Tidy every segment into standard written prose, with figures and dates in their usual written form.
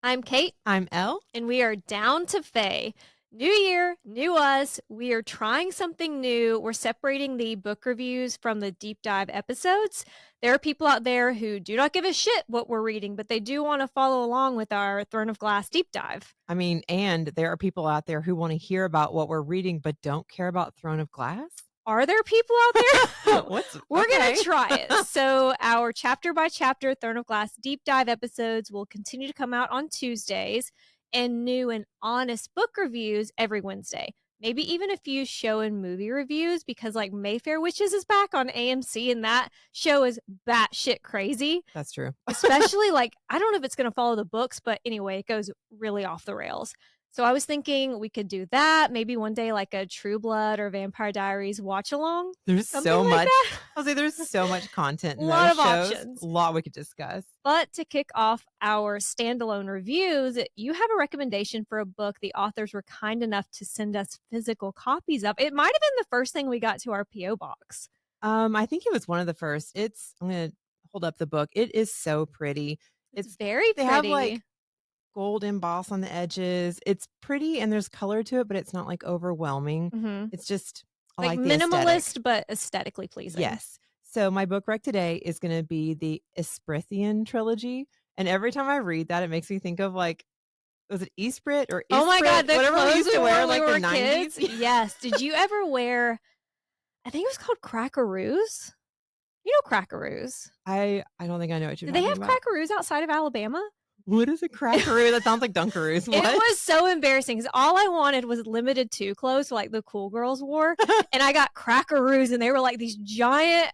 I'm Kate, I'm Elle. and we are down to Faye. New year, new us. We are trying something new. We're separating the book reviews from the deep dive episodes. There are people out there who do not give a shit what we're reading, but they do want to follow along with our Throne of Glass deep dive. I mean, and there are people out there who want to hear about what we're reading but don't care about Throne of Glass. Are there people out there? We're going to try it. So, our chapter by chapter Throne of Glass deep dive episodes will continue to come out on Tuesdays, and new and honest book reviews every Wednesday. Maybe even a few show and movie reviews because, like, Mayfair Witches is back on AMC, and that show is batshit crazy. That's true. Especially, like, I don't know if it's going to follow the books, but anyway, it goes really off the rails. So I was thinking we could do that. Maybe one day, like a True Blood or Vampire Diaries watch along. There's so much. I'll say there's so much content in those shows. A lot of options. A lot we could discuss. But to kick off our standalone reviews, you have a recommendation for a book the authors were kind enough to send us physical copies of. It might have been the first thing we got to our P.O. box. I think it was one of the first. I'm going to hold up the book. It is so pretty. It's very pretty. They have like gold emboss on the edges. It's pretty and there's color to it, but it's not like overwhelming. Mm-hmm. It's just like minimalist, but aesthetically pleasing. Yes. So my book rec today is going to be the Esprithian trilogy. And every time I read that, it makes me think of like, was it Esprit or Esprit? Oh my God, the whatever we used to wear like we the 90s. Kids. Yes. Did you ever wear, I think it was called crackaroos? You know crackaroos. I don't think I know what you're talking about. Do they have crackaroos outside of Alabama? What is a crackaroo? That sounds like Dunkaroos. What? It was so embarrassing because all I wanted was limited to clothes like the cool girls wore. And I got crackaroos and they were like these giant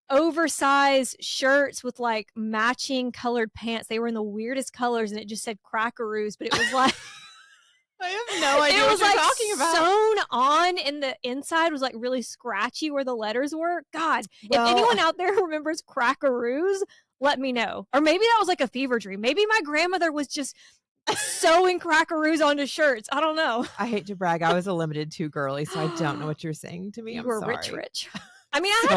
oversized shirts with like matching colored pants. They were in the weirdest colors and it just said crackaroos, but it was like I have no idea what you're talking about. Sewn on and the inside was like really scratchy where the letters were. God, if anyone out there remembers crackaroos, let me know. Or maybe that was like a fever dream. Maybe my grandmother was just sewing crackaroos onto shirts. I don't know. I hate to brag. I was a limited too girly, so I don't know what you're saying to me. You I'm were sorry. rich. I mean, I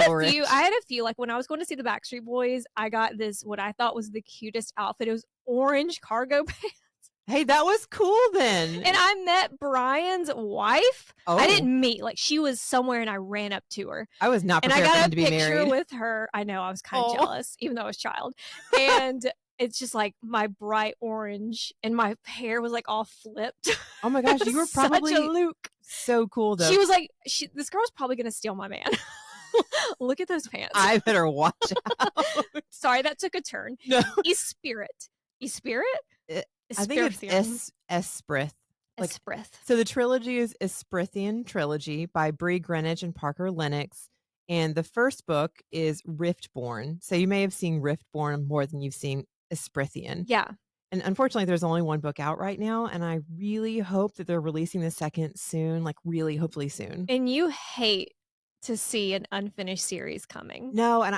had a few. Like when I was going to see the Backstreet Boys, I got this, what I thought was the cutest outfit. It was orange cargo pants. Hey, that was cool then. And I met Brian's wife. Oh. I didn't meet. Like she was somewhere and I ran up to her. I was not prepared for him to be married. And I got a picture with her. I know, I was kind of jealous, even though I was a child. And it's just like my bright orange and my hair was like all flipped. Oh my gosh, you were probably such a Luke. So cool though. She was like, this girl's probably going to steal my man. Look at those pants. I better watch out. Sorry, that took a turn. No. Esprit? I think it's Esprith. Like, Esprith. So the trilogy is Esprithian Trilogy by Bree, Grenwich, and Parker Lennox. And the first book is Riftborne. So you may have seen Riftborne more than you've seen Esprithian. Yeah. And unfortunately, there's only one book out right now. And I really hope that they're releasing the second soon, like really, hopefully soon. And you hate to see an unfinished series coming. No, and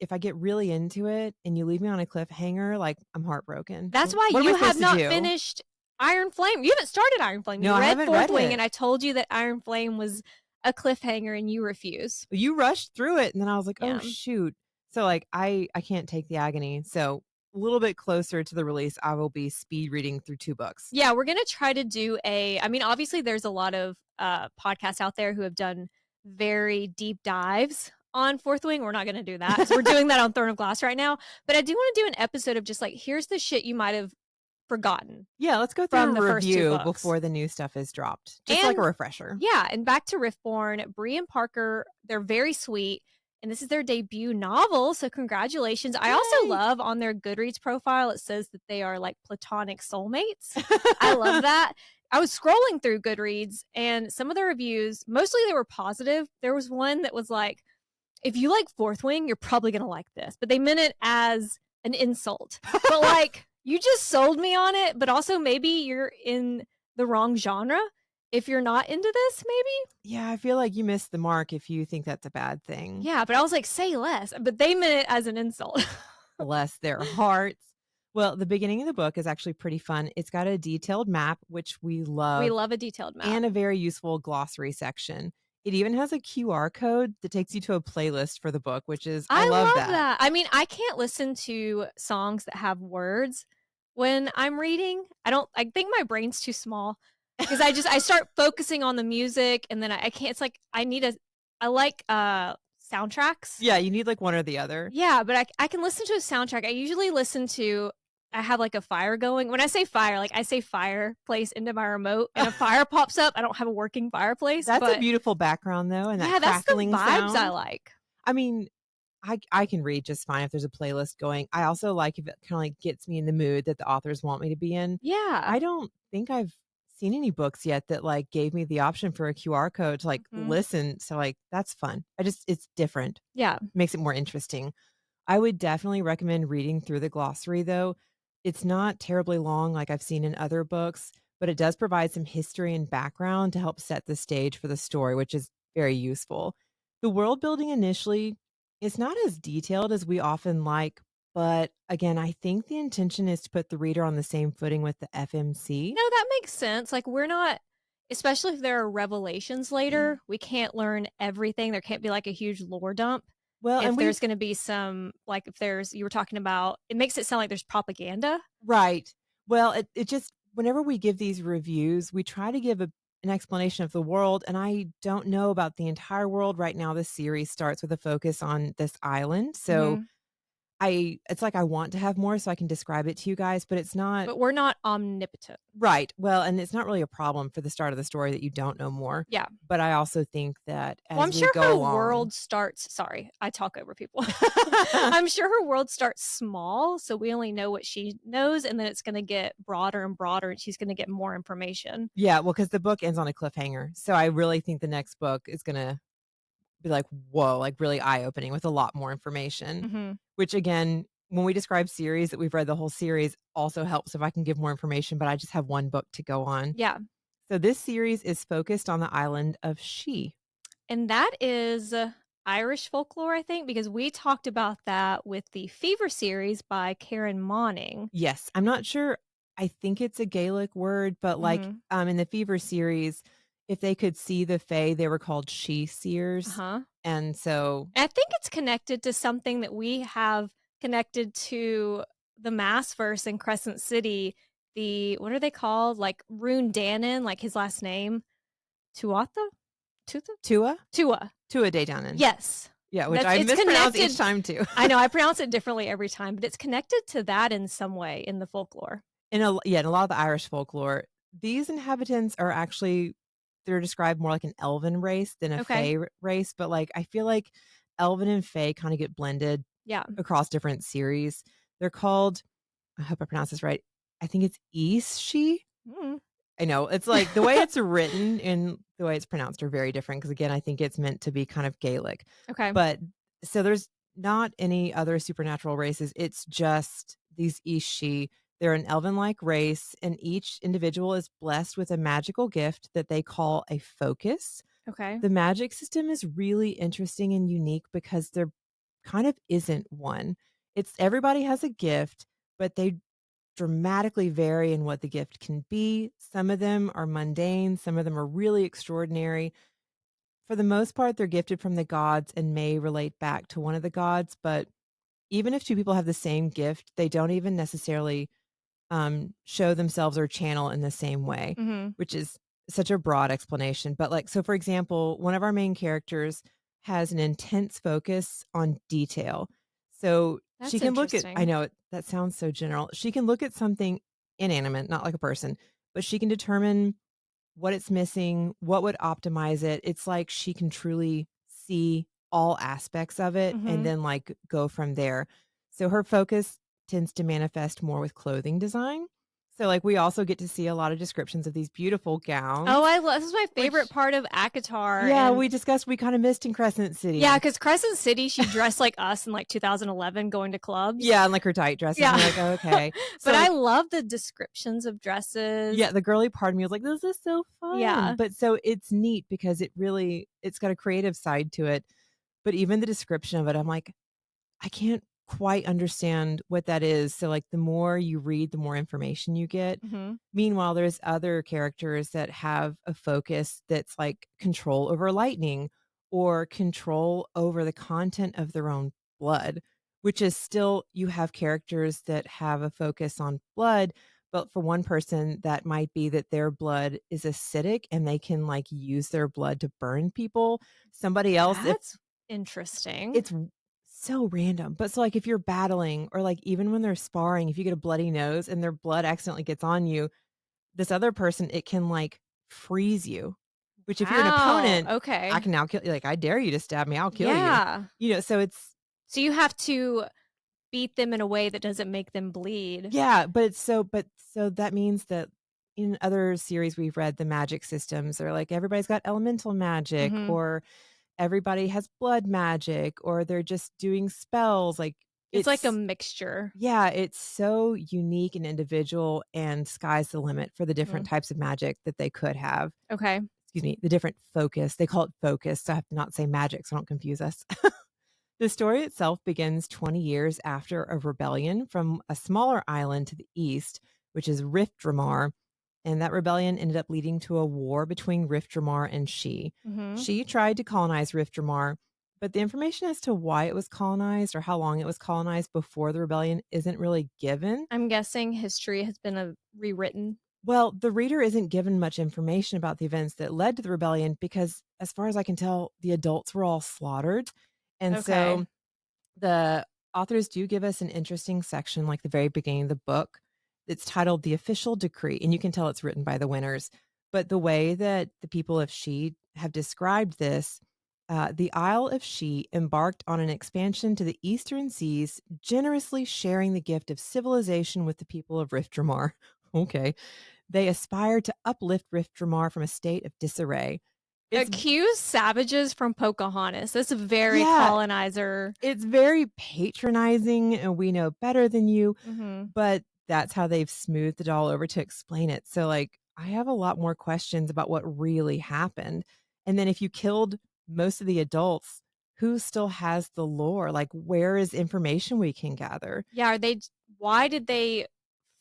if I get really into it and you leave me on a cliffhanger, like I'm heartbroken. That's why you have not finished Iron Flame. You haven't started Iron Flame. No, you read Fourth Wing, and I told you that Iron Flame was a cliffhanger, and you refuse. You rushed through it, and then I was like, oh shoot. So like I can't take the agony. So a little bit closer to the release, I will be speed reading through 2 books. Yeah, we're gonna try to do I mean, obviously there's a lot of podcasts out there who have done very deep dives on Fourth Wing. We're not going to do that. So we're doing that on Throne of Glass right now. But I do want to do an episode of just like, here's the shit you might have forgotten. Yeah, let's go through a review before the new stuff is dropped. Just like a refresher. Yeah, and back to Riftborne, Bree and Parker, they're very sweet. And this is their debut novel, so congratulations. Yay. I also love on their Goodreads profile, it says that they are like platonic soulmates. I love that. I was scrolling through Goodreads and some of the reviews, mostly they were positive. There was one that was like, if you like Fourth Wing, you're probably going to like this. But they meant it as an insult. But like, you just sold me on it. But also maybe you're in the wrong genre. If you're not into this, maybe. Yeah, I feel like you missed the mark if you think that's a bad thing. Yeah, but I was like, say less. But they meant it as an insult. Bless their hearts. Well, the beginning of the book is actually pretty fun. It's got a detailed map, which we love. We love a detailed map. And a very useful glossary section. It even has a QR code that takes you to a playlist for the book, which is, I love that. I mean, I can't listen to songs that have words When I'm reading, I think my brain's too small because I start focusing on the music and then I can't it's like I like, soundtracks. Yeah, you need, like, one or the other. Yeah, but I can listen to a soundtrack. I usually listen to I have, like, a fire going. When I say fire, like, I say fireplace into my remote and a fire pops up. I don't have a working fireplace, That's a but beautiful background, though, and that yeah, that's the crackling vibes I sound. like. I mean, I can read just fine if there's a playlist going. I also like if it kinda, like, gets me in the mood that the authors want me to be in. Yeah. I don't think I've seen any books yet that, like, gave me the option for a QR code to, like, Mhm. listen, so, like, that's fun. It's different. Yeah. Makes it more interesting. I would definitely recommend reading through the glossary, though. It's not terribly long like I've seen in other books, but it does provide some history and background to help set the stage for the story, which is very useful. The world building initially is not as detailed as we often like, but again, I think the intention is to put the reader on the same footing with the FMC. No, that makes sense. Like, we're not especially if there are revelations later, we can't learn everything. There can't be, like, a huge lore dump. Well, If and there's we've gonna be some like, if there's you were talking about it makes it sound like there's propaganda. right. Well, it just whenever we give these reviews, we try to give an explanation of the world, and I don't know about the entire world right now. This series starts with a focus on this island, so Mhm. I it's like I want to have more so I can describe it to you guys, but it's not But we're not omnipotent. right. Well, and it's not really a problem for the start of the story that you don't know more. Yeah. But I also think that Well, I'm as we sure go her along, world starts sorry, I talk over people. I'm sure her world starts small, so we only know what she knows, and then it's gonna get broader and broader, and she's gonna get more information. yeah, well, because the book ends on a cliffhanger. So I really think the next book is gonna be like, whoa, like really eye opening with a lot more information. Mhm. Which again, when we describe series that we've read the whole series also helps if I can give more information, but I just have one book to go on. Yeah. So this series is focused on the island of She. And that is Irish folklore, I think, because we talked about that with the Fever series by Karen Monning. Yes, I'm not sure. I think it's a Gaelic word, but like Mhm. in the Fever series, if they could see the Fae, they were called She Seers. Uh-huh. And so And I think it's connected to something that we have connected to the Mass verse in Crescent City. The what are they called? Like Rune Dannon, like his last name. Tuatha? Tutha? Tua, Tua. Tua De Danann. Yes. Yeah, which That's I it's mispronounce each connected time too. I know, I pronounce it differently every time, but it's connected to that in some way in the folklore. In a lot of the Irish folklore, these inhabitants are actually they're described more like an elven race than a Okay. Fae race, but, like, I feel like elven and Fae kinda get blended Yeah. across different series. They're called I hope I pronounce this right. I think it's East-She? Mm. I know, it's like the way it's written and the way it's pronounced are very different because again, I think it's meant to be kind of Gaelic. Okay. But so there's not any other supernatural races, it's just these Ishi. They're an elven-like race, and each individual is blessed with a magical gift that they call a focus. Okay. The magic system is really interesting and unique because there kind of isn't one. It's everybody has a gift, but they dramatically vary in what the gift can be. Some of them are mundane, some of them are really extraordinary. For the most part, they're gifted from the gods and may relate back to one of the gods, but even if two people have the same gift, they don't even necessarily show themselves or channel in the same way, Mhm. which is such a broad explanation. But like, so for example, one of our main characters has an intense focus on detail. So she That's can look at, I interesting. know that sounds so general. She can look at something inanimate, not like a person, but she can determine what it's missing, what would optimize it. It's like she can truly see all aspects of it and Mhm. then like go from there. So her focus tends to manifest more with clothing design. So like we also get to see a lot of descriptions of these beautiful Oh, gowns, I love this is my favorite which part of ACOTAR, yeah, and we discussed we kind of missed in Crescent yeah, City. because Crescent City, she dressed like us in, like, 2011 going to clubs. Yeah, and like her tight dresses, and Yeah. you're like, "Oh, okay." But So I like love the descriptions of dresses. yeah, the girly part of me was like, "This is so fun." Yeah. But so it's neat because it's got a creative side to it. But even the description of it, I'm like, I can't quite understand what that is. So, like, the more you read, the more information you get. Mhm. Meanwhile, there's other characters that have a focus that's like control over lightning or control over the content of their own blood, which is still you have characters that have a focus on blood, but for one person, that might be that their blood is acidic and they can, like, use their blood to burn people. Somebody else, if That's interesting. it's so random, but so, like, if you're battling or, like, even when they're sparring, if you get a bloody nose and their blood accidentally gets on you, this other person, it can, like, freeze you, which if you're an Wow, opponent, I okay. can now kill you, like, "I dare you to stab me, I'll kill you." Yeah. So it's So you have to beat them in a way that doesn't make them bleed. yeah, but so that means that in other series we've read, the magic systems are like everybody's got elemental magic Mhm. or everybody has blood magic or they're just doing spells, like, It's like a it's mixture. yeah, it's so unique and individual and sky's the limit for the different Mhm. types of magic that they could have. Okay. Excuse me, the different focus. They call it focus, so I have to not say magic so I don't confuse us. The story itself begins 20 years after a rebellion from a smaller island to the east, which is Riftdramar, and that rebellion ended up leading to a war between Riftdramar and She. Mhm. She tried to colonize Riftdramar, but the information as to why it was colonized or how long it was colonized before the rebellion isn't really given. I'm guessing history has been, rewritten. Well, the reader isn't given much information about the events that led to the rebellion because, as far as I can tell, the adults were all slaughtered. And Okay. so the authors do give us an interesting section, like the very beginning of the book. It's titled The Official Decree, and you can tell it's written by the winners. But the way that the people of She have described this, the Isle of She embarked on an expansion to the eastern seas, generously sharing the gift of civilization with the people of Riftdramar. Okay. They aspired to uplift Riftdramar from a state of disarray. It's Accused savages from Pocahontas. That's very yeah, colonizer. it's very patronizing and we know better than you, Mhm. but that's how they've smoothed it all over to explain it. So, like, I have a lot more questions about what really happened. And then if you killed most of the adults, who still has the lore? Like, where is information we can gather? Yeah, are they why did they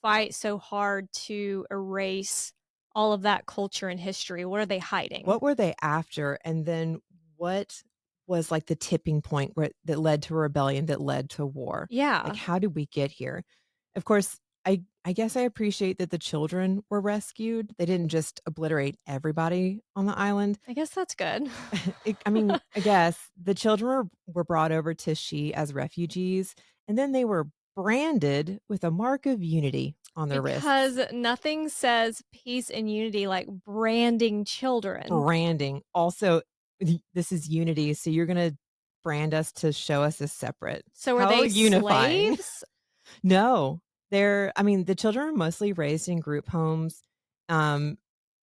fight so hard to erase all of that culture and history? What are they hiding? What were they after? And then what was like the tipping point where that led to a rebellion that led to war? Like, Yeah, how did we get here? Of course, I guess I appreciate that the children were rescued. They didn't just obliterate everybody on the island. I guess that's good. I mean, I guess the children were brought over to She as refugees, and then they were branded with a mark of unity on their wrists. Because nothing says peace and unity like branding children. Branding. Also, this is unity, so you're gonna brand us to show us as separate. So are How they unifying. slaves? No. I mean, the children are mostly raised in group homes, um,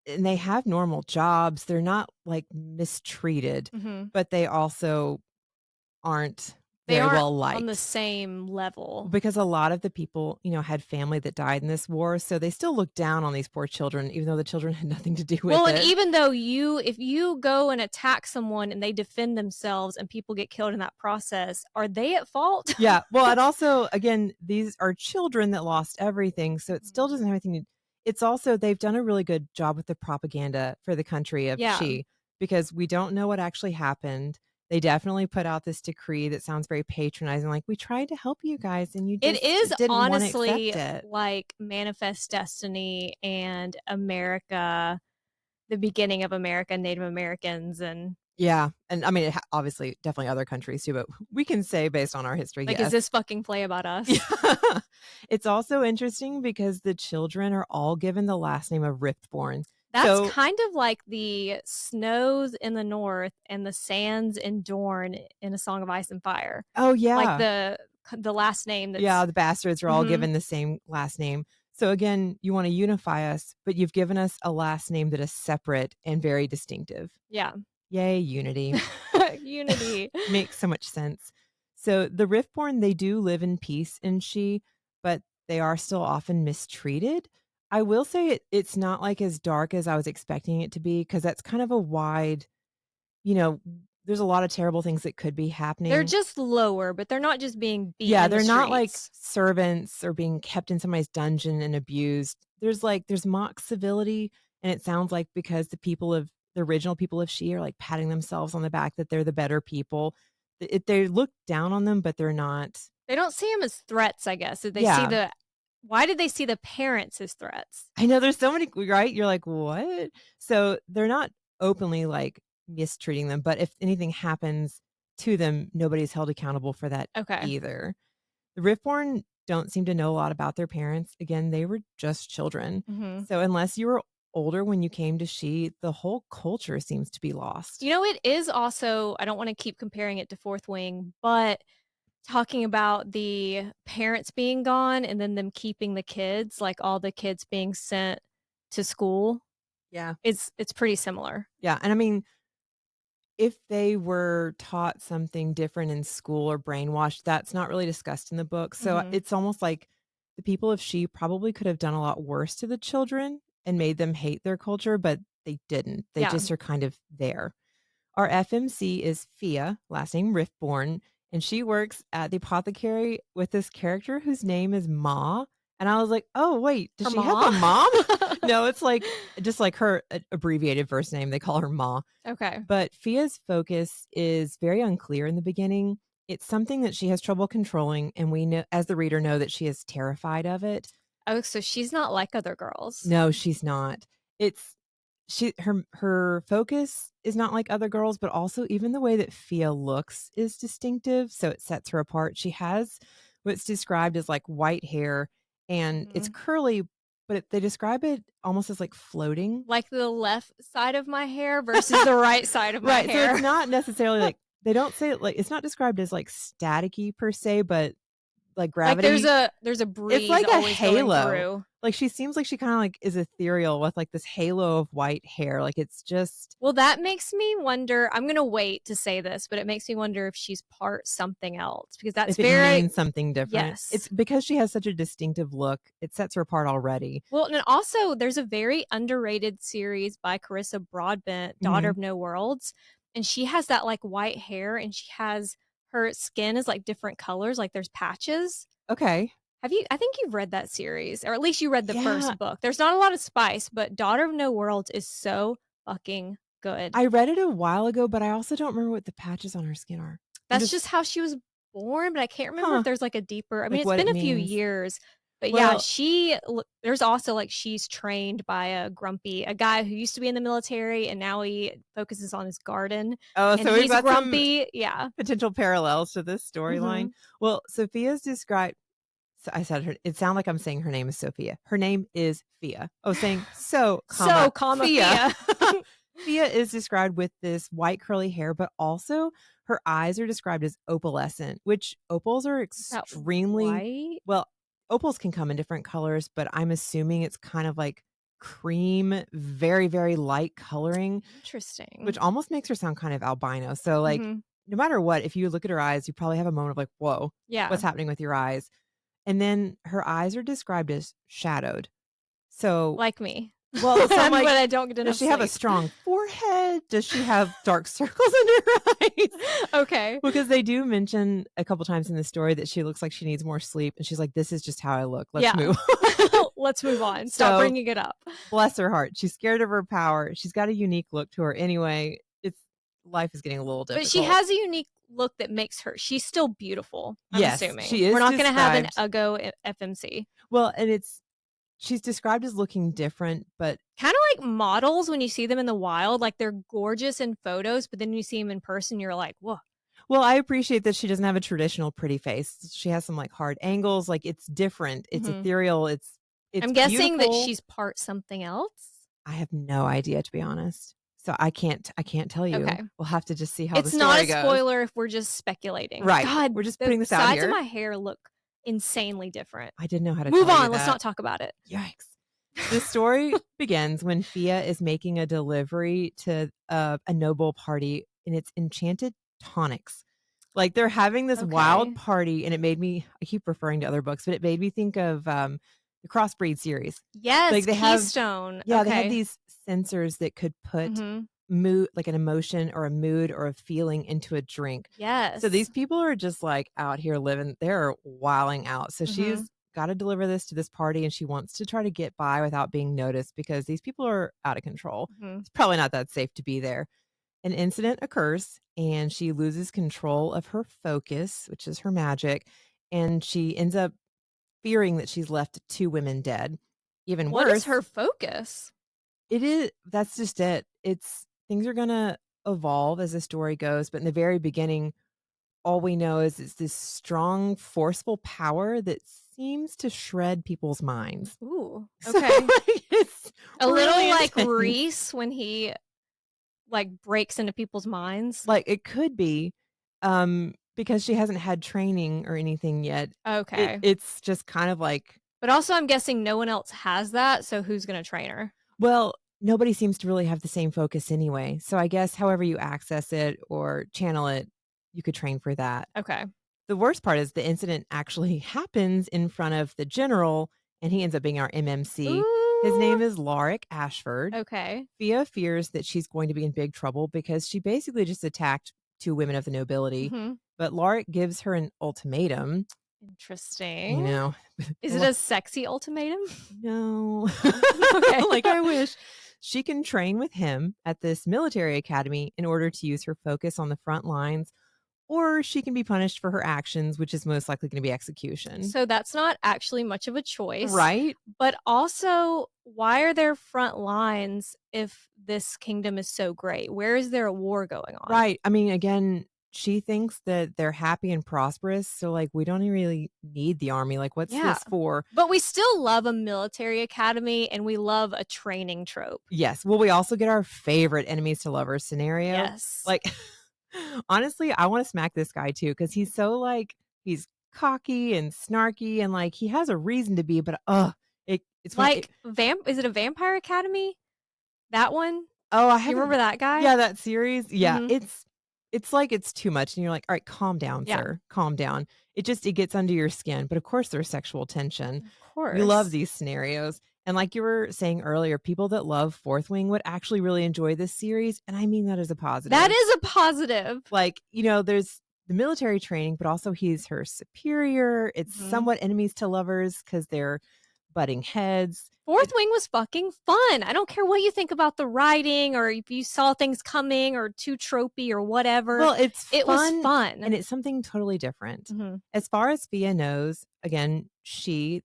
and they have normal jobs. They're not, like, mistreated, Mhm. but they also aren't They very aren't well on the liked. same level. Because a lot of the people, had family that died in this war, so they still look down on these poor children, even though the children had nothing to do Well, with and it. even though if you go and attack someone and they defend themselves and people get killed in that process, are they at fault? Yeah, well, and also, again, these are children that lost everything, so it still Mhm. doesn't have anything to it's also they've done a really good job with the propaganda for the country of Yeah. She, because we don't know what actually happened. They definitely put out this decree that sounds very patronizing, like, "We tried to help you guys, and you It just is didn't wanna accept honestly it." like Manifest Destiny and America, the beginning of America, Native Americans, and Yeah, and I mean, obviously, definitely other countries too, but we can say based on our history, like, is yes. this fucking play about Yeah. us? It's also interesting because the children are all given the last name of Riftborne. That's So kind of like the snows in the north and the sands in Dorne in A Song of Ice and Fire. oh, Like yeah. the last name Yeah, that's the bastards are all mhm, given the same last name. So again, you wanna unify us, but you've given us a last name that is separate and very distinctive. yeah. Yay, unity. Unity. Makes so much sense. So the Riftborn, they do live in peace in She, but they are still often mistreated. I will say it's not like as dark as I was expecting it to be because that's kind of a wide, you know, there's a lot of terrible things that could be They're happening. just lower, but they're not just being beaten Yeah, in the they're not like streets. servants or being kept in somebody's dungeon and abused. There's mock civility, and it sounds like because the original people of She are like patting themselves on the back that they're the better people. They look down on them, but they're not. They don't see him as threats, I guess. Did they see Yeah. the why did they see the parents as threats? I know there's so many, right? You're like, "What?" So, they're not openly, like, mistreating them, but if anything happens to them, nobody's held accountable for that Okay. either. The Riftborne don't seem to know a lot about their parents. Again, they were just children. Mhm. So, unless you were older when you came to She, the whole culture seems to be lost. You know, it is also I don't wanna keep comparing it to Fourth Wing, but talking about the parents being gone and then them keeping the kids, like, all the kids being sent to school, Yeah. it's pretty similar. Yeah, and I mean, if they were taught something different in school or brainwashed, that's not really discussed in the book, so Mhm. it's almost like the people of She probably could have done a lot worse to the children and made them hate their culture, but they didn't. They Yeah. just are kind of there. Our FMC is Fia, last name Riftborne, and she works at the apothecary with this character whose name is Ma, and I was like, "Oh, wait, does Her she have ma? a mom?" No, it's like just like her a abbreviated first name, they call her Ma. Okay. But Fia's focus is very unclear in the beginning. It's something that she has trouble controlling, and we know as the reader know that she is terrified of it. Oh, so she's not like other girls. No, she's not. It's her focus is not like other girls, but also even the way that Fia looks is distinctive, so it sets her apart. She has what's described as like white hair and it's Mhm. curly, but they describe it almost as like floating. Like the left side of my hair versus the right side of my Right, so it's hair. not necessarily like they don't say it like it's not described as like staticky per se, but like Like gravity there's a it's breeze like a always going halo. through. Like, she seems like she kinda, like, is ethereal with, like, this halo of white hair, like, it's just Well, that makes me wonder I'm gonna wait to say this, but it makes me wonder if she's part something else because that's if it very means something different. It's yes. because she has such a distinctive look, it sets her apart already. Well, and also there's a very underrated series by Carissa Broadbent, Daughter Mhm. of No Worlds, and she has that, like, white hair, and she has her skin is, like, different colors, like, there's patches. Okay. Have you I think you've read that series, or at least you read the Yeah, first book. There's not a lot of spice, but Daughter of No Worlds is so fucking good. I read it a while ago, but I also don't remember what the patches on her skin are. I'm That's just just how she was born, but I can't remember if huh, there's, like, a deeper I mean, like, it's what been it a few means. years, but yeah, Well there's also, like, she's trained by a guy who used to be in the military, and now he focuses on his garden, oh, and so we've he's got some grumpy. Yeah. potential parallels to this storyline. Mhm. Well, Sophia's described so I said her it sounded like I'm saying her name is Sophia. Her name is Fia. I was saying, "So, So, comma, Fia." Fia. Fia is described with this white curly hair, but also her eyes are described as opalescent, which opals are That extremely white? well, opals can come in different colors, but I'm assuming it's kind of like cream, very, very light coloring, which Interesting. almost makes her sound kind of albino. So, like, Mhm. no matter what, if you look at her eyes, you probably have a moment of like, "Whoa, Yeah, what's happening with your eyes?" And then her eyes are described as shadowed. So like me. so I'm When like, I don't get does enough she have a sleep. strong forehead? Does she have dark circles under her eyes? Okay. Because they do mention a couple times in the story that she looks like she needs more sleep, and she's like, "This is just how I look. Let's Yeah. move." Let's move on. Stop So, bringing it up. bless her heart. She's scared of her power. She's got a unique look to her anyway. It's life is getting a little But she difficult. has a unique look that makes her she's still beautiful, I'm Yes, she assuming. We're is not gonna have an described Uggo FMC. well, and she's described as looking different, but Kinda like models when you see them in the wild, like, they're gorgeous in photos, but then you see them in person, you're like, "Whoa." well, I appreciate that she doesn't have a traditional pretty face. She has some, like, hard angles, like, it's different, it's Mhm. ethereal, it's I'm guessing that beautiful. she's part something else? I have no idea, to be honest. So, I can't tell you. Okay. We'll have to just see how the It's not a story goes. spoiler if we're just speculating. Right. God, We're just the putting this out sides of here. my hair look insanely different. I didn't know how to Move tell you on, let's that. not talk about it. Yikes. The story begins when Fia is making a delivery to a noble party, and it's enchanted tonics. Like, they're having this wild Okay. party, and it made me I keep referring to other books, but it made me think of, the Crossbreed series. Like Like, they have Keystone. yeah, they had Okay. these sensors that could put Mhm. mood like an emotion or a mood or a feeling into a drink. So Yes. these people are just, like, out here living they're wilding out. So Mhm. she's gotta deliver this to this party, and she wants to try to get by without being noticed because these people are out of control. Mhm. It's probably not that safe to be there. An incident occurs, and she loses control of her focus, which is her magic, and she ends up fearing that she's left 2 women dead. Even What is worse, her focus? it is that's just it. It's things are gonna evolve as the story goes, but in the very beginning, all we know is it's this strong, forceful power that seems to shred people's minds. Ooh, So, okay. like, it's A little really like intense. Reese when he, like, breaks into people's minds? Like, it could be, because she hasn't had training or anything yet. Okay. It's just kind of like, But also I'm guessing no one else has that, so who's gonna train her? well, nobody seems to really have the same focus anyway. So I guess however you access it or channel it, you could train for that. Okay. The worst part is the incident actually happens in front of the general, and he ends up being our MMC. His Ooh, name is Lorik Ashford. okay. Fia fears that she's going to be in big trouble because she basically just attacked 2 women of the nobility, Mhm. but Lorik gives her an ultimatum, you Interesting. know? Is it a sexy ultimatum? No. No. Okay. Like, I wish. She can train with him at this military academy in order to use her focus on the front lines, or she can be punished for her actions, which is most likely gonna be execution. So that's not actually much of a choice, Right? but also, why are there front lines if this kingdom is so great? Where is there a war going on? Right. I mean, again, she thinks that they're happy and prosperous, so, like, we don't really need the army, like, what's Yeah. this for? But we still love a military academy and we love a training trope. Yes. Will we also get our favorite enemies to lovers scenario? Yes. Like, honestly, I wanna smack this guy too because he's so, like, he's cocky and snarky and, like, he has a reason to be, but, it's one it Like is it a Vampire Academy? That one? oh, I You haven't remember that guy? yeah, that series? Yeah, Mhm. it's like it's too much, and you're like, "Alright, calm down, Yeah. sir. Calm down." It gets under your skin, but of course there's sexual tension. Of We love course. these scenarios, and like you were saying earlier, people that love Fourth Wing would actually really enjoy this series, and I mean that as a That positive. is a positive. Like, there's the military training, but also he's her superior. It's Mhm. somewhat enemies to lovers because 'cause they're butting heads. Fourth Wing was fucking fun. I don't care what you think about the writing or if you saw things coming or too tropey or whatever. Well, it's It was fun, fun. and it's something totally different. Mhm. As far as Fia knows, again,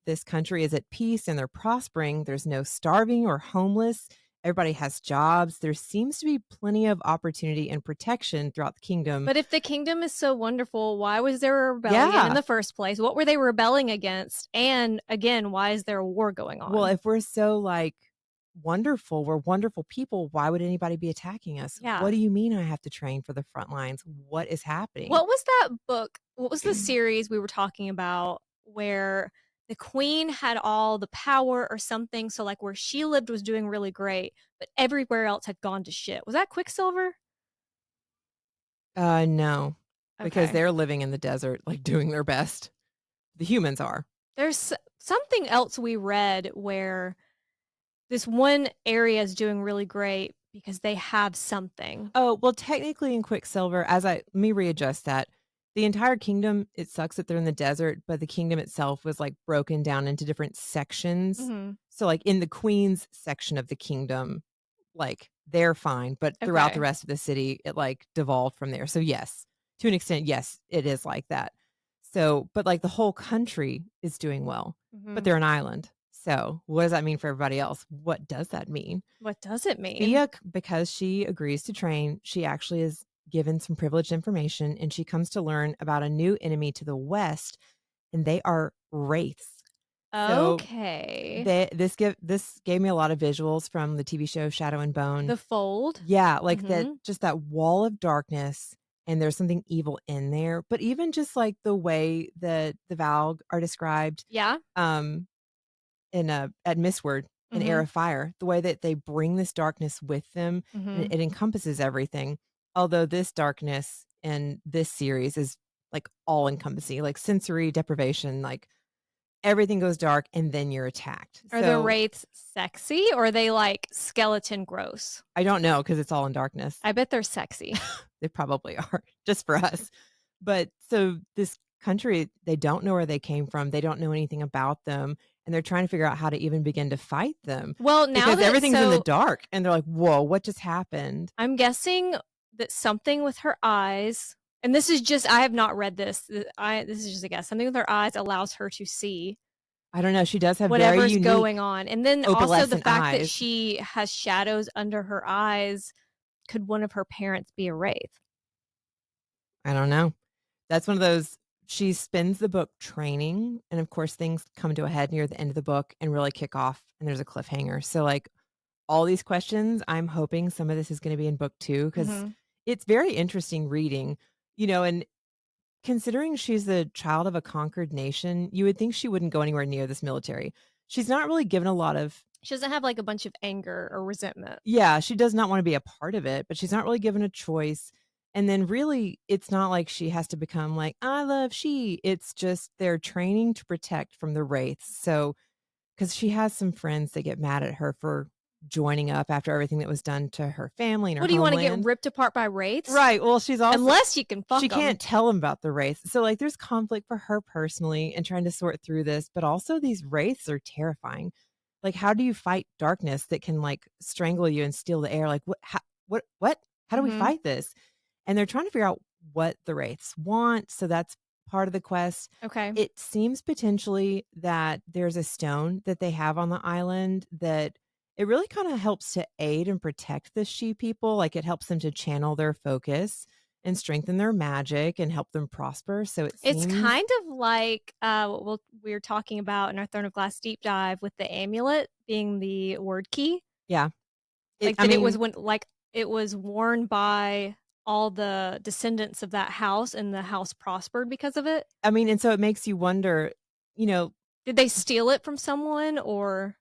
this country is at peace and they're prospering. There's no starving or homeless. Everybody has jobs. There seems to be plenty of opportunity and protection throughout the kingdom. But if the kingdom is so wonderful, why was there a rebellion in Yeah. the first place? What were they rebelling against? And again, why is there a war going Well, on? if we're so, like, wonderful, we're wonderful people, why would anybody be attacking us? What Yeah. do you mean I have to train for the front lines? What is happening? What was that book? What was the series we were talking about where the queen had all the power or something? So, like, where she lived was doing really great, but everywhere else had gone to shit. Was that Quicksilver? No, because Okay. they're living in the desert, like, doing their best. The humans are. There's something else we read where this one area is doing really great because they have something. Oh, well, technically in Quicksilver, let me readjust that. The entire kingdom, it sucks that they're in the desert, but the kingdom itself was like broken down into different sections. Mhm. So, like in the queen's section of the kingdom, like they're fine, but throughout the Okay. rest of the city, it like devolved from there. So, yes, to an extent, yes, it is like that. So, but like the whole country is doing well, but Mhm. they're an island. So, what does that mean for everybody else? What does that mean? What does it mean? Fia, because she agrees to train, she actually is given some privileged information and she comes to learn about a new enemy to the west, and they are wraiths. So Okay. this gave me a lot of visuals from the TV show Shadow and Bone. The Fold? Yeah, like that Mhm. just that wall of darkness and there's something evil in there. But even just like the way that the Valg are described, Yeah. um, at Mistward in Air Mhm. of Fire, the way that they bring this darkness with them, and Mhm. it encompasses everything. Although this darkness in this series is like all encompassing, like sensory deprivation, like everything goes dark and then you're attacked. Are the So wraiths sexy or are they like skeleton gross? I don't know because it's all in darkness. I bet they're sexy. They probably are just for us. But so this country, they don't know where they came from. They don't know anything about them. And they're trying to figure out how to even begin to fight them Well, now because that everything's in the so dark. And they're like, whoa, what just happened? I'm guessing that something with her eyes And this is just I have not read this. This is just a guess. Something with her eyes allows her to see I don't know, she does have very whatever's going unique on. And then also the opalescent fact that eyes. she has shadows under her eyes, could one of her parents be a wraith? I don't know. That's one of those she spends the book training, and of course, things come to a head near the end of the book and really kick off, and there's a cliffhanger. So, like, all these questions, I'm hoping some of this is gonna be in book 2 because Mhm. it's very interesting reading, and considering she's the child of a conquered nation, you would think she wouldn't go anywhere near this military. She's not really given a lot of. She doesn't have, like, a bunch of anger or resentment. Yeah, she does not wanna be a part of it, but she's not really given a choice, and then really, it's not like she has to become like, "I love she." It's just they're training to protect from the wraiths, so because she has some friends that get mad at her for joining up after everything that was done to her family and her What do you wanna get homeland. ripped apart by wraiths? Right, well, she's also Unless you can she fuck them. can't tell him about the wraiths, so, like, there's conflict for her personally and trying to sort through this, but also these wraiths are terrifying. Like, how do you fight darkness that can, like, strangle you and steal the air? Like, what? How do we Mhm. fight this? And they're trying to figure out what the wraiths want, so that's part of the quest. Okay. It seems potentially that there's a stone that they have on the island that it really kinda helps to aid and protect the she people, like, it helps them to channel their focus and strengthen their magic and help them prosper, so it It's seems. kind of like, what we were talking about in our Throne of Glass deep dive with the amulet being the word key. Yeah. Like, I that it was mean when like, it was worn by all the descendants of that house, and the house prospered because of it. and so it makes you wonder, you know, Did they steal it from someone, or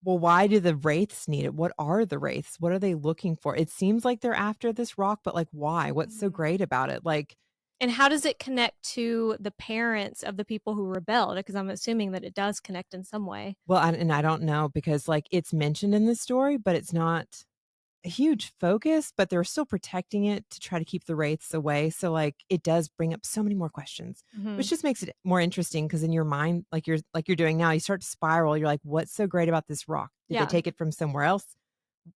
well, why do the wraiths need it? What are the wraiths? What are they looking for? It seems like they're after this rock, but, like, why? What's so Mhm. great about it? Like, And how does it connect to the parents of the people who rebelled? Because I'm assuming that it does connect in some way. well, I don't know because, like, it's mentioned in the story, but it's not a huge focus, but they're still protecting it to try to keep the wraiths away. So, like, it does bring up so many more questions, which Mhm. just makes it more interesting because in your mind, like you're doing now, you start to spiral. You're like, what's so great about this rock? Did they Yeah. take it from somewhere else?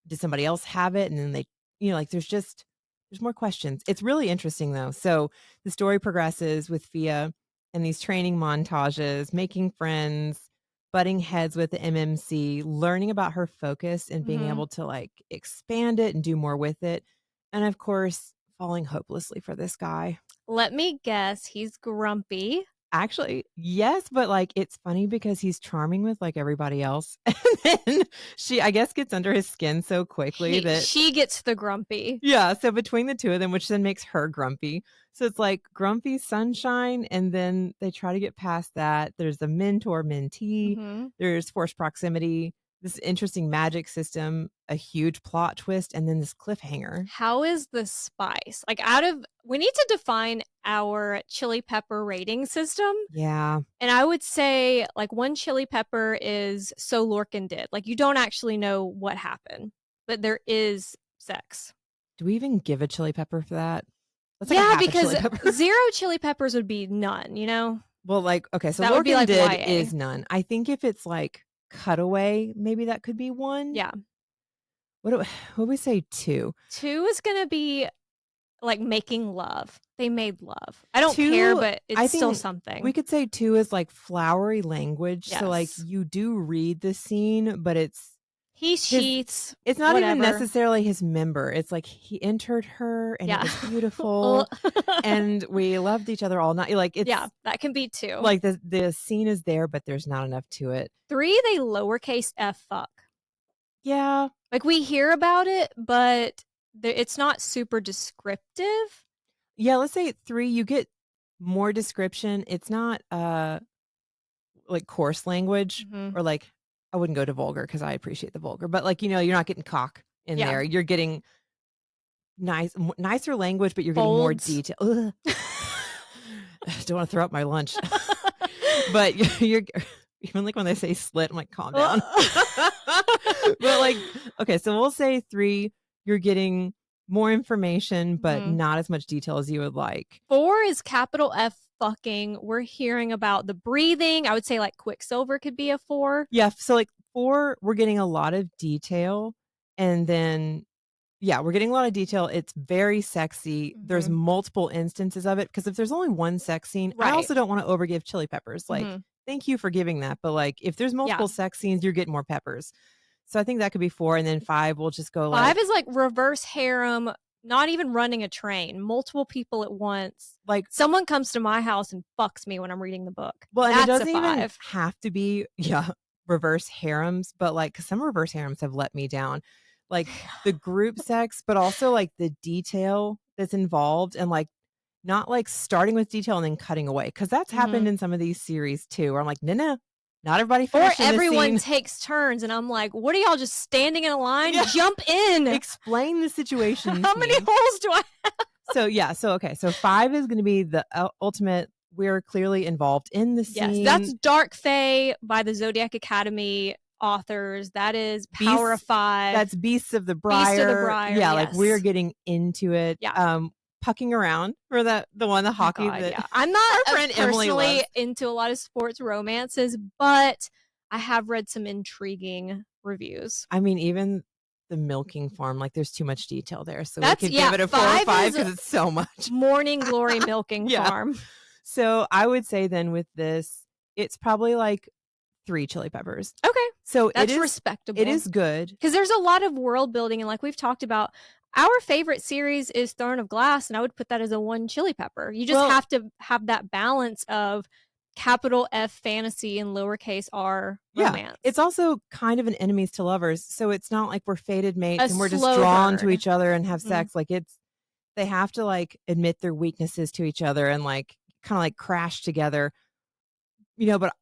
Did somebody else have it? And then they, like, there's more questions. It's really interesting though. So the story progresses with Fia and these training montages, making friends, butting heads with the MMC, learning about her focus and being Mhm. able to, like, expand it and do more with it. And of course, falling hopelessly for this guy. Let me guess, he's grumpy. Actually, yes, but, like, it's funny because he's charming with, like, everybody else, and then she, I guess, gets under his skin so quickly that. She gets the grumpy. Yeah, so between the 2 of them, which then makes her grumpy. So it's like grumpy sunshine, and then they try to get past that. There's the mentor-mentee, Mhm. there's forced proximity, this interesting magic system, a huge plot twist, and then this cliffhanger. How is the spice? Like, out of we need to define our chili pepper rating system, Yeah. and I would say, like, 1 chili pepper is "So Lorcan did." Like, you don't actually know what happened, but there is sex. Do we even give a chili pepper for that? That's like a Yeah, half a because chili pepper. 0 chili peppers would be none, you know? Well, like, okay, so That would be Lorcan like did YA. is none. I think if it's, like, cutaway, maybe that could be 1. Yeah. What do we say 2? 2 is gonna be, like, making love. They made love. I don't care, 2, but it's I still think we something. could say 2 is, like, flowery language, so, like, Yes. you do read the scene, but He his sheets, it's not even whatever. necessarily his member, it's like he entered her and it Yeah. was beautiful, and we loved each other all night, like, Yeah, it's that can be 2. like the scene is there, but there's not enough to it. 3, they lowercase f fuck. Yeah. Like, we hear about it, but it's not super descriptive. Yeah, let's say 3, you get more description, it's not, like, coarse language Mhm. or, like, I wouldn't go to vulgar because I appreciate the vulgar, but, like, you're not getting cock in Yeah. there. You're getting nicer language, but you're getting more Folds. detail. Ugh. Don't wanna throw up my lunch. But you're even, like, when they say slit, I'm like, "Calm down." But, like, okay, so we'll say 3, you're getting more information, but Mhm. not as much detail as you would like. 4 is capital F fucking. We're hearing about the breathing. I would say, like, Quicksilver could be a 4. Yeah, so, like, 4, we're getting a lot of detail, and then Yeah, we're getting a lot of detail. It's very sexy. There's Mhm. multiple instances of it because if there's only one sex scene, I Right. also don't want to overgive chili peppers. Like, Mhm. thank you for giving that, but like if there's Yeah. multiple sex scenes, you're getting more peppers. So I think that could be 4 and then 5 we'll just go 5 like is like reverse harem, not even running a train, multiple people at once. like Someone comes to my house and fucks me when I'm reading the book. well, and it That's a doesn't even 5. have to be yeah, reverse harems, but like cuz some reverse harems have let me down. Like the group sex, but also like the detail that's involved and like not like starting with detail and then cutting away, because that's happened Mhm. in some of these series too, where I'm like, "No, no, not everybody Or finished in this everyone scene." takes turns, and I'm like, "What are y'all just standing in a line? Yeah, Jump in! explain the situation How to many me. holes do I?" So, yeah, so, okay, so 5 is gonna be the ultimate, we're clearly involved in the Yes, that's scene. Dark Fae by the Zodiac Academy authors. That is Power of Beasts 5, that's Beasts of the Beast of the Briar. Briar, Yeah, like, we're yes. getting into it. Yeah. Pucking around for the one, the Oh hockey god, that yeah. I'm not, our friend Emily personally loves. into a lot of sports romances, but I have read some intriguing reviews. I mean, even the milking farm, like, there's too much detail there, so we That's could give yeah, it a 4 or 5 5 is because it's so much. Morning Glory Milking Yeah. Farm. So, I would say then with this, it's probably, like, 3 chili peppers. Okay, So, that's it respectable. is good. Because there's a lot of world building, and like we've talked about, our favorite series is Throne of Glass, and I would put that as a 1 chili pepper. You just Well, have to have that balance of capital F fantasy and lowercase r yeah, romance. it's also kind of an enemies to lovers, so it's not like we're fated A mates and we're just slow drawn to burn. each other and have Mhm. sex, like, it's they have to, like, admit their weaknesses to each other and, like, kinda, like, crash together, but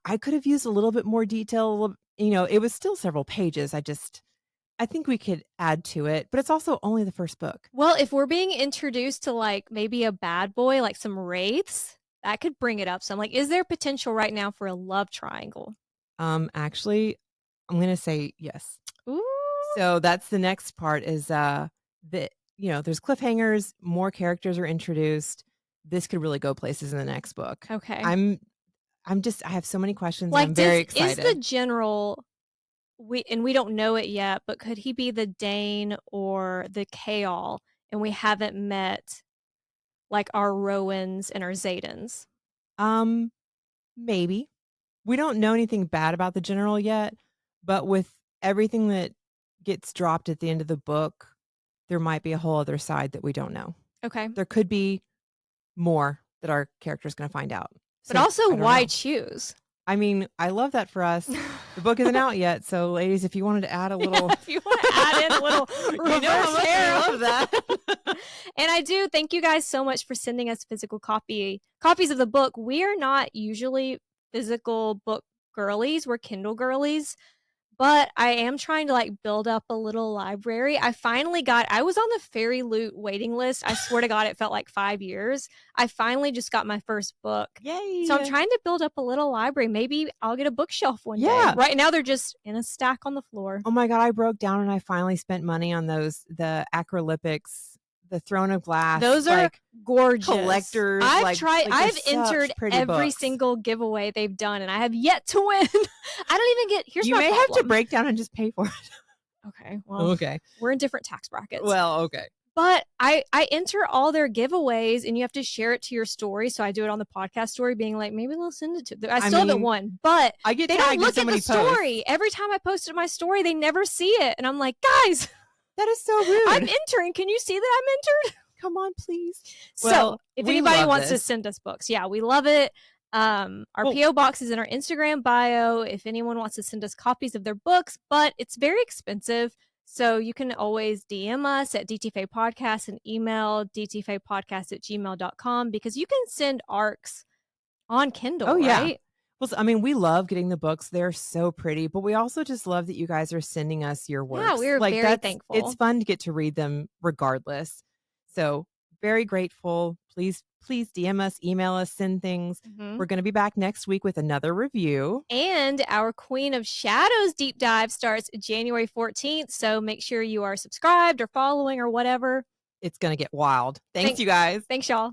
I could have used a little bit more detail, it was still several pages, I think we could add to it, but it's also only the first book. Well, if we're being introduced to, like, maybe a bad boy, like some wraiths, that could bring it up some. Like, is there potential right now for a love triangle? Actually, I'm gonna say yes. Ooh, So that's the next part is, there's cliffhangers, more characters are introduced. This could really go places in the next book. okay. I'm I have so many questions and Like, I'm very does is the excited. general we don't know it yet, but could he be the Dane or the Chaol, and we haven't met, like, our Rowans and our Zaytons? Um, maybe. We don't know anything bad about the general yet, but with everything that gets dropped at the end of the book, there might be a whole other side that we don't know. Okay. There could be more that our character's gonna find out. But So, also, I don't why know. choose? I mean, I love that for us. The book isn't out yet, so ladies, if you wanted to add a Yeah, little if you wanna add in a little you know how reverse much I harem. love that. And I do thank you guys so much for sending us physical copies of the book. We are not usually physical book girlies, we're Kindle girlies. But I am trying to, like, build up a little library. I was on the Fairy Loot waiting list. I swear to God, it felt like 5 years. I finally just got my first book. So I'm Yay. trying to build up a little library. Maybe I'll get a bookshelf one day. Yeah. Right now, they're just in a stack on the floor. Oh my god, I broke down and I finally spent money on the acrylics, the Throne of Glass, Those are like, gorgeous. collectors, they're I've such entered pretty every books. single giveaway they've done, and I have yet to win. I don't even get here's You my may have to problem. break down and just pay for it. Okay, well, Okay. we're in different tax brackets. Well, okay. But I enter all their giveaways, and you have to share it to your story, so I do it on the podcast story being like, "Maybe they'll send it to them." I I still haven't mean, won, but I get they don't tagged in look so at the many posts. story. Every time I post it my story, they never see it, and I'm like, "Guys, That is so I'm rude. entering. Can you see that I'm entered?" Come on, please. So, Well, if we anybody love wants to this. send us books, yeah, we love it. Our Well, PO box is in our Instagram bio. If anyone wants to send us copies of their books, but it's very expensive. So you can always DM us at DTFA Podcast and email dtfapodcast@gmail.com because you can send ARCs on oh, Kindle, yeah. right? Well, I mean, we love getting the books. They're so pretty, but we also just love that you guys are sending us your Yeah, works. we are Like very it's thankful. fun to get to read them regardless. So, very grateful. Please DM us, email us, send things. Mhm. We're going to be back next week with another review. And our Queen of Shadows deep dive starts January 14th. So make sure you are subscribed or following or whatever. It's going to get wild. Thanks Thank, you guys. thanks, y'all.